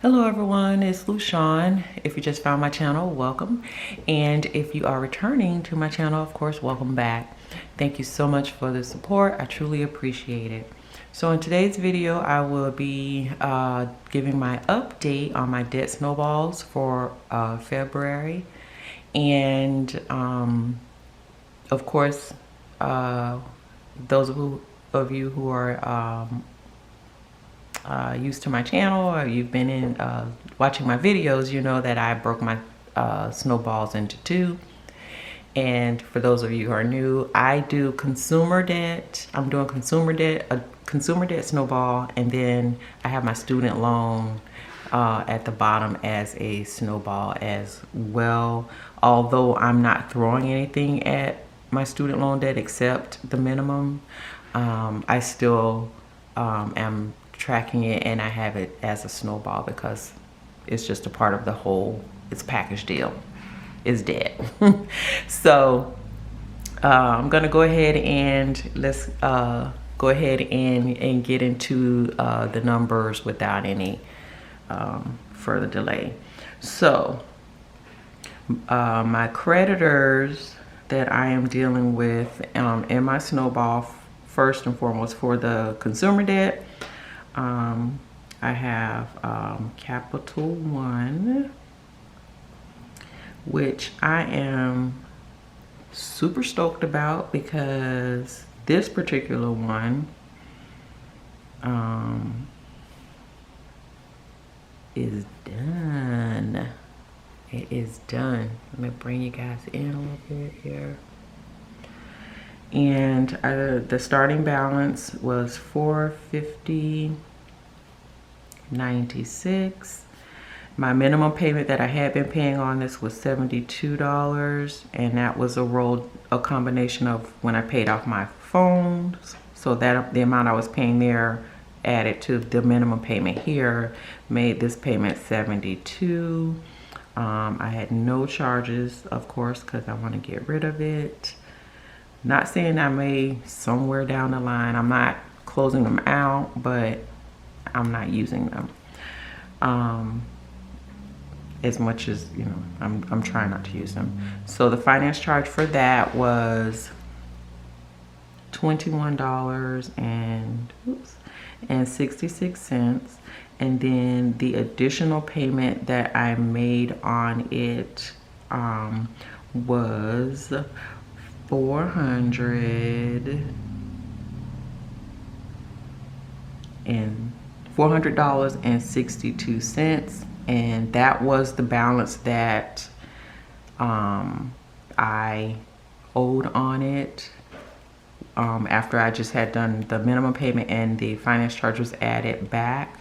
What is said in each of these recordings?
Hello everyone, it's LuShawn. If you just found my channel, welcome. And if you are returning to my channel, of course, welcome back. Thank you so much for the support. I truly appreciate it. So in today's video, I will be giving my update on my debt snowballs for February. And of course, those of you who are used to my channel, or you've been in watching my videos, you know that I broke my snowballs into two. And for those of you who are new, I do consumer debt. I'm doing a consumer debt snowball, and then I have my student loan at the bottom as a snowball as well. Although I'm not throwing anything at my student loan debt except the minimum, I still am tracking it, and I have it as a snowball because it's just a part of the whole, it's package deal. It's dead. So I'm gonna go ahead and let's go ahead and get into the numbers without any further delay. So my creditors that I am dealing with in my snowball, first and foremost for the consumer debt, I have Capital One, which I am super stoked about because this particular one is done. It is done. Let me bring you guys in a little bit here. And the starting balance was $450.96. My minimum payment that I had been paying on this was $72, and that was a combination of when I paid off my phones. So that the amount I was paying there added to the minimum payment here made this payment $72. I had no charges, of course, because I want to get rid of it. Not saying I may somewhere down the line. I'm not closing them out, but I'm not using them as much as, you know, I'm trying not to use them. So the finance charge for that was $21.66, and then the additional payment that I made on it was $400.62, and that was the balance that I owed on it after I just had done the minimum payment and the finance charge was added back.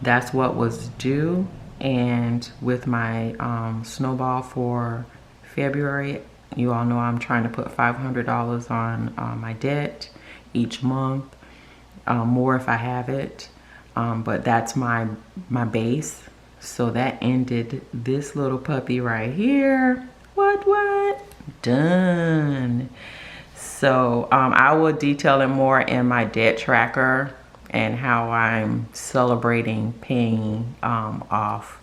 That's what was due. And with my snowball for February, you all know I'm trying to put $500 on my debt each month, more if I have it, but that's my base. So that ended this little puppy right here. What? Done. So I will detail it more in my debt tracker and how I'm celebrating paying off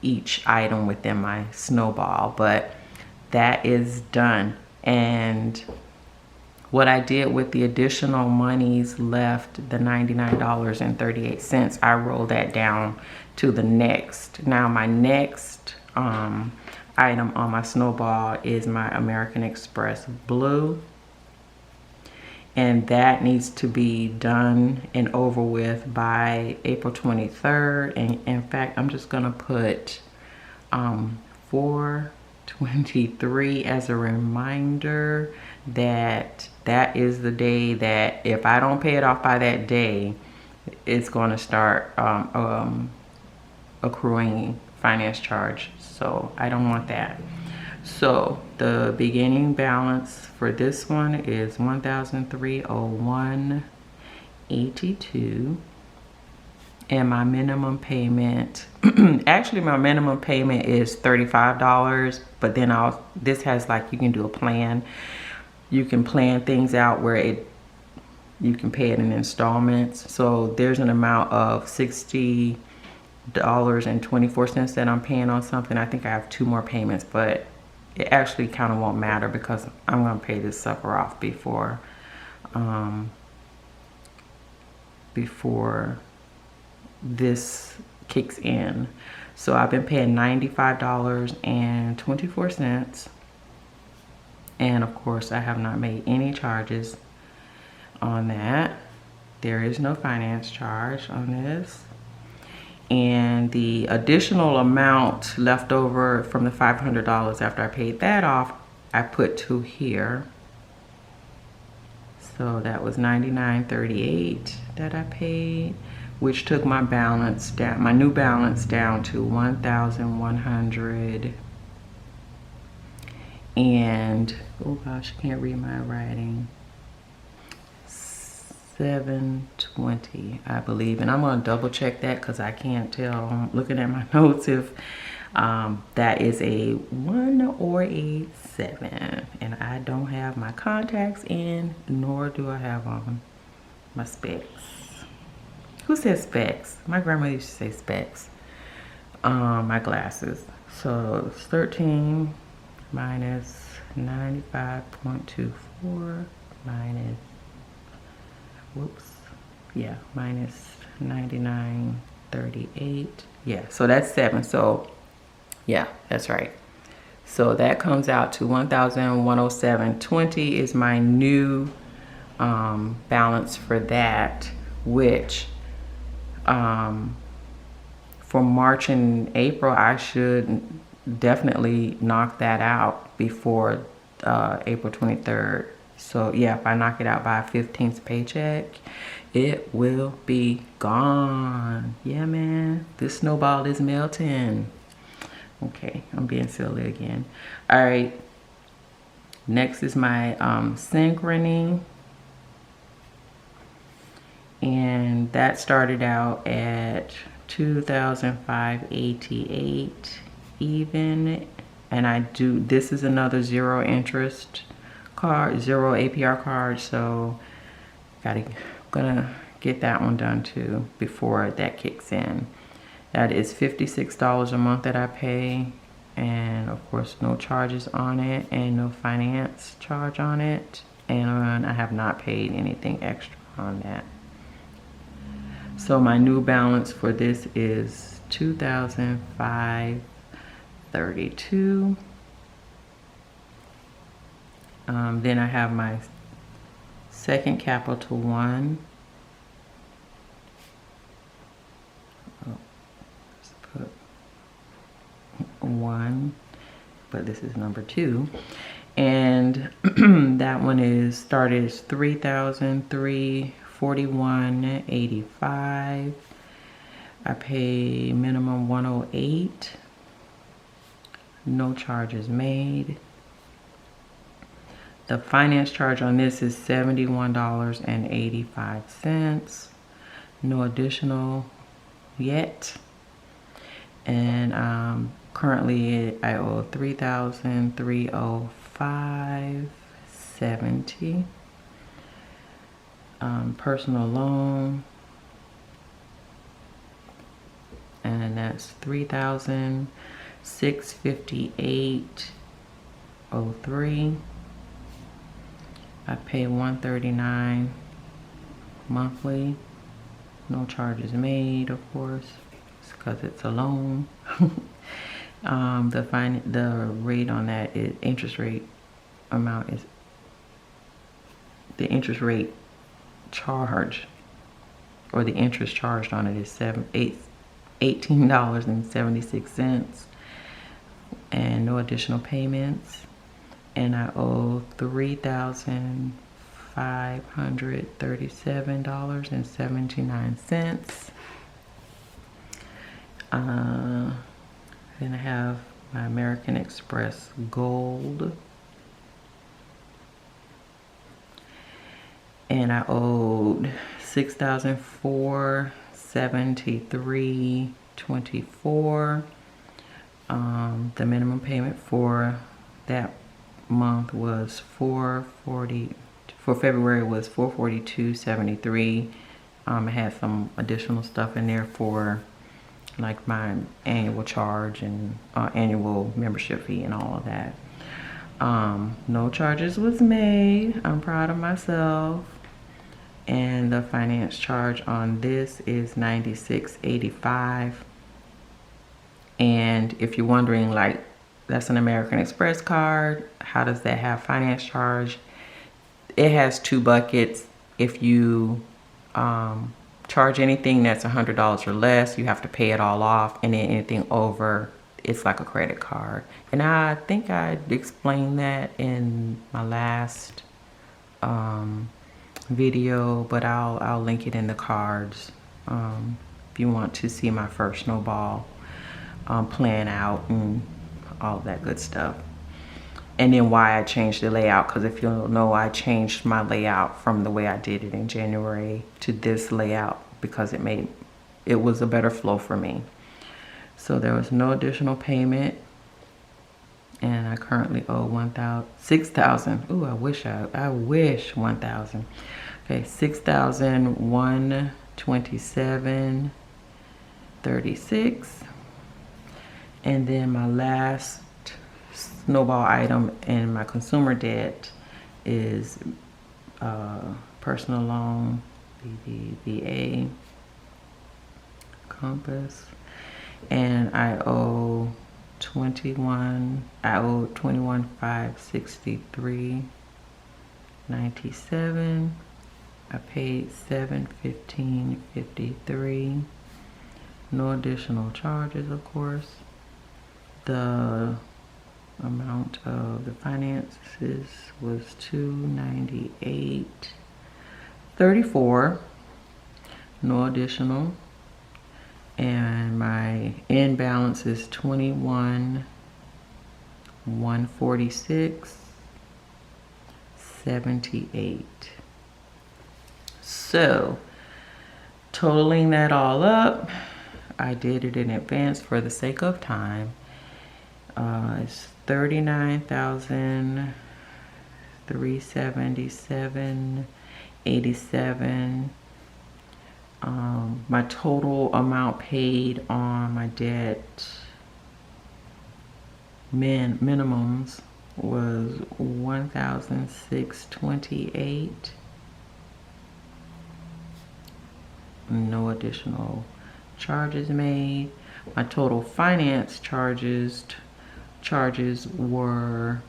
each item within my snowball, but that is done. And what I did with the additional monies left, the $99.38, I rolled that down to the next. Now my next item on my snowball is my American Express Blue, and that needs to be done and over with by April 23rd. And in fact, I'm just gonna put 4/23 as a reminder that that is the day that if I don't pay it off by that day, it's going to start accruing finance charge. So I don't want that. So the beginning balance for this one is $1,301.82, and my minimum payment actually my minimum payment is $35, but then this has, like, you can do a plan. You can plan things out where you can pay it in installments. So there's an amount of $60.24 that I'm paying on something. I think I have 2 more payments, but it actually kind of won't matter because I'm gonna pay this sucker off before this kicks in. So I've been paying $95.24, and of course I have not made any charges on that. There is no finance charge on this. And the additional amount left over from the $500 after I paid that off, I put to here. So that was $99.38 that I paid, which took my balance down, my new balance down to $1,100. And oh gosh, I can't read my writing. $720, I believe, and I'm gonna double check that because I can't tell. I'm looking at my notes if that is a 1 or a 7, and I don't have my contacts in, nor do I have on my specs. Who says specs? My grandma used to say specs. My glasses. So it's 13 minus 95.24 minus, whoops, yeah, minus 99.38. Yeah, so that's 7. So yeah, that's right. So that comes out to $1,107.20 is my new balance for that, which for March and April I should definitely knock that out before April 23rd. So yeah, if I knock it out by 15th paycheck, it will be gone. Yeah, man, this snowball is melting. Okay, I'm being silly again. All right, next is my synchrony, and that started out at $2,588 even, and this is another 0 interest card, 0 APR card, so gonna get that one done too before that kicks in. That is $56 a month that I pay, and of course no charges on it and no finance charge on it, and I have not paid anything extra on that. So my new balance for this is $2,532. Then I have my second Capital One. Let's put 1, but this is number 2. And that one is started as $3,341.85. I pay minimum $108. No charges made. The finance charge on this is $71.85. No additional yet. And currently I owe $3,305.70. Personal loan, and that's $3,658.03. I pay $139 monthly. No charges made, of course, because it's a loan. The rate on that is interest rate amount is the interest rate charge, or the interest charged on it is $18.76, and no additional payments. And I owe $3,537.79. Then I have my American Express Gold, and I owed $6,473.24. The minimum payment for that month was $440 for February was $442.73. I had some additional stuff in there for like my annual charge and annual membership fee and all of that. No charges was made. I'm proud of myself. And the finance charge on this is $96.85. And if you're wondering, like, that's an American Express card, how does that have finance charge? It has 2 buckets. If you charge anything that's $100 or less, you have to pay it all off, and then anything over, it's like a credit card. And I think I explained that in my last video, but I'll link it in the cards if you want to see my first Snowball plan out and all that good stuff. And then why I changed the layout, because if you don't know, I changed my layout from the way I did it in January to this layout because it was a better flow for me. So there was no additional payment, and I currently owe $6,000. Ooh, I wish 1,000. Okay, $6,127.36. And then my last Snowball item in my consumer debt is personal loan, BBVA, Compass, and I owe $21,563.97. I paid $715.53. No additional charges, of course. The amount of the finances was $298.34. No additional. And my end balance is $21,146.78. So totaling that all up, I did it in advance for the sake of time. It's $39,377.87. My total amount paid on my debt minimums was $1,628. No additional charges made. My total finance charges were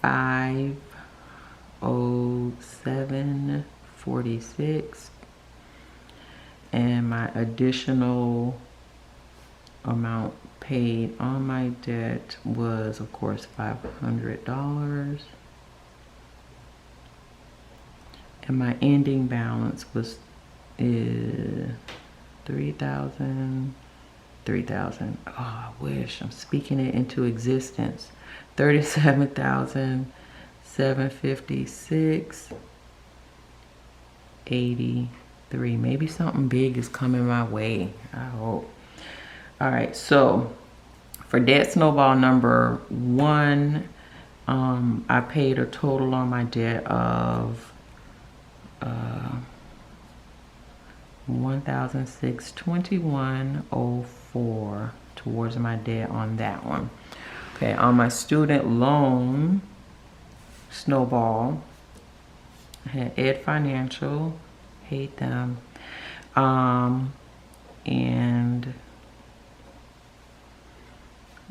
$507.46, and my additional amount paid on my debt was, of course, $500, and my ending balance was 3,000. Oh, I wish. I'm speaking it into existence. 37,756.83. Maybe something big is coming my way, I hope. All right, so for debt Snowball number 1, I paid a total on my debt of $1,621.04 towards my debt on that one. Okay, on my student loan Snowball, I had Ed Financial, hate them, and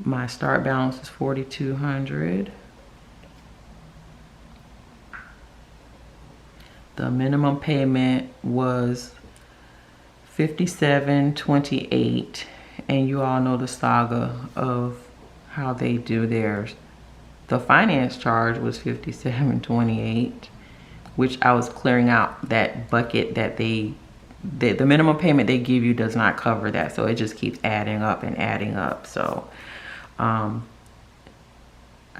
my start balance is $4,200. The minimum payment was $57.28, and you all know the saga of how they do theirs. The finance charge was $57.28, which I was clearing out that bucket that the minimum payment they give you does not cover that, so it just keeps adding up and adding up. So I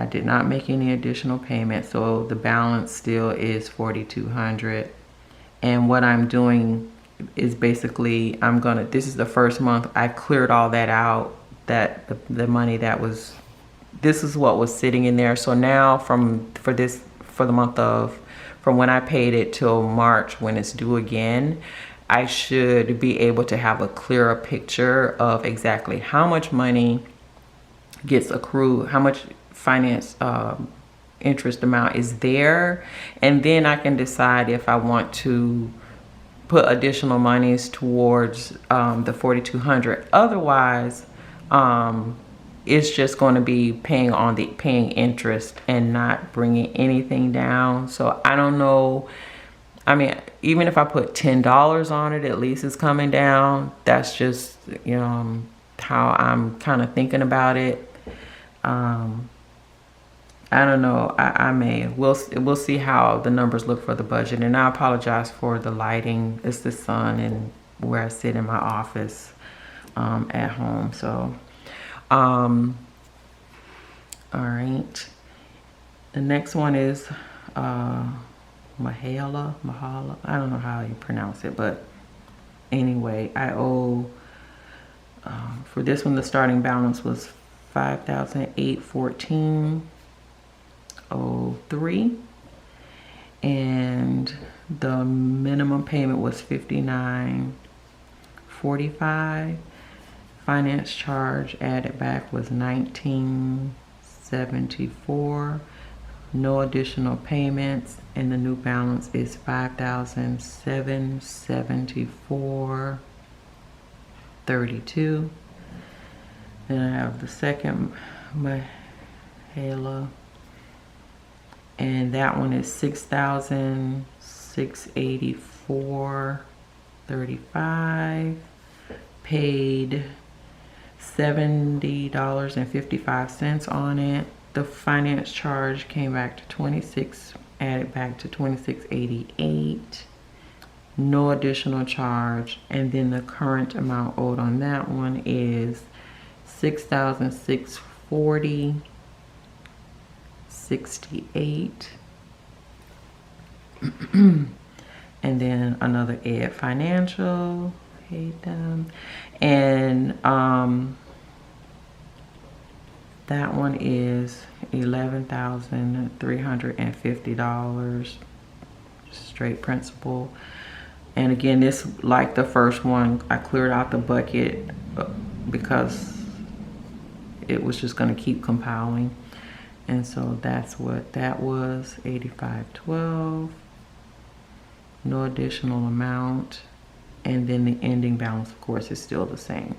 did not make any additional payments, so the balance still is $4,200. And what I'm doing is basically this is the first month I cleared all that out, that the money that was, this is what was sitting in there. So now for the from when I paid it till March when it's due again, I should be able to have a clearer picture of exactly how much money gets accrued, how much finance interest amount is there, and then I can decide if I want to put additional monies towards the 4,200. Otherwise, it's just going to be paying interest and not bringing anything down. So I don't know. I mean, even if I put $10 on it, at least it's coming down. That's just, you know, how I'm kind of thinking about it. I don't know. We'll see how the numbers look for the budget. And I apologize for the lighting. It's the sun and where I sit in my office at home. So, all right. The next one is Mahala. I don't know how you pronounce it, but anyway, I owe for this one the starting balance was $5,814.03, and the minimum payment was $59.45. Finance charge added back was $19.74. No additional payments, and the new balance is $5,774.32. Then I have the second Mahala, and that one is $6,684.35. Paid $70.55 on it. The finance charge came back to 26, added back to 26.88. No additional charge, and then the current amount owed on that one is $6,640.68. And then another Ed Financial, paid them, and that one is $11,350 straight principal. And again, this, like the first one, I cleared out the bucket because it was just going to keep compiling. And so that's what that was, $85.12. No additional amount. And then the ending balance, of course, is still the same.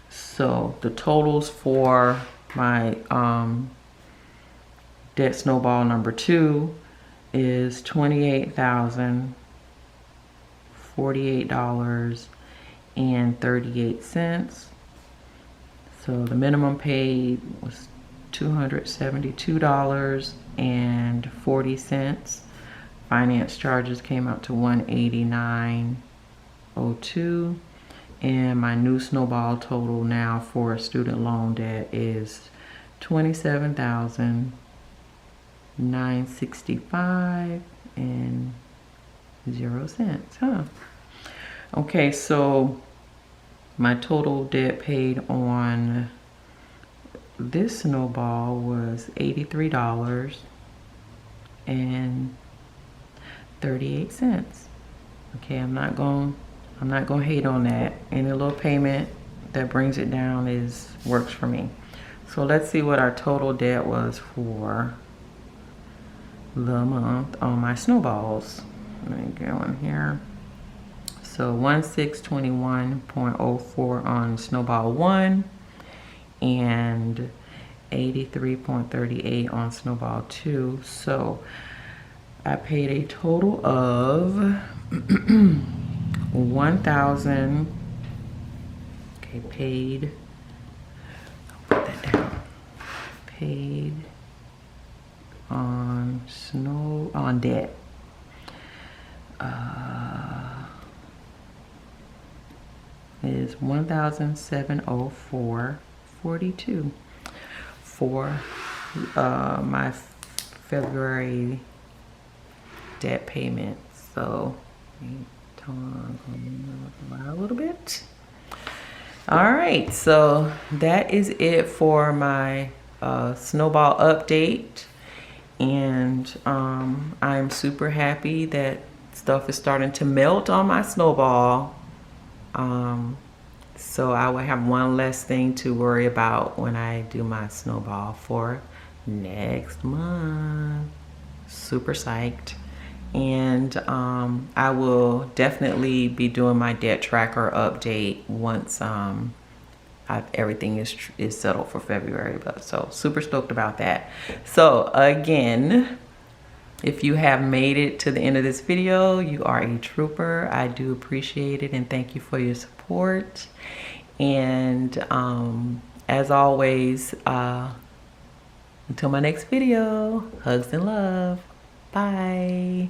So the totals for my debt snowball number 2 is $28,048.38. So the minimum paid was $272.40. Finance charges came out to $189.02. And my new snowball total now for student loan debt is $27,965.00. Okay, so my total debt paid on this snowball was $83.38. Okay, I'm not gonna hate on that. Any little payment that brings it down works for me. So let's see what our total debt was for the month on my snowballs. Let me go in here. So 1621.04 on snowball 1 and 83.38 on snowball 2. So I paid a total of 1,000. Okay, paid. I'll put that down. Paid on debt. Is $1,704.42 for my February debt payment. So turn a little bit. All right, so that is it for my Snowball update, and I'm super happy that stuff is starting to melt on my Snowball. So I will have one less thing to worry about when I do my Snowball for next month. Super psyched. And I will definitely be doing my debt tracker update once everything is settled for February. But so super stoked about that. So again, if you have made it to the end of this video, you are a trooper. I do appreciate it and thank you for your support. And as always, until my next video, hugs and love. Bye.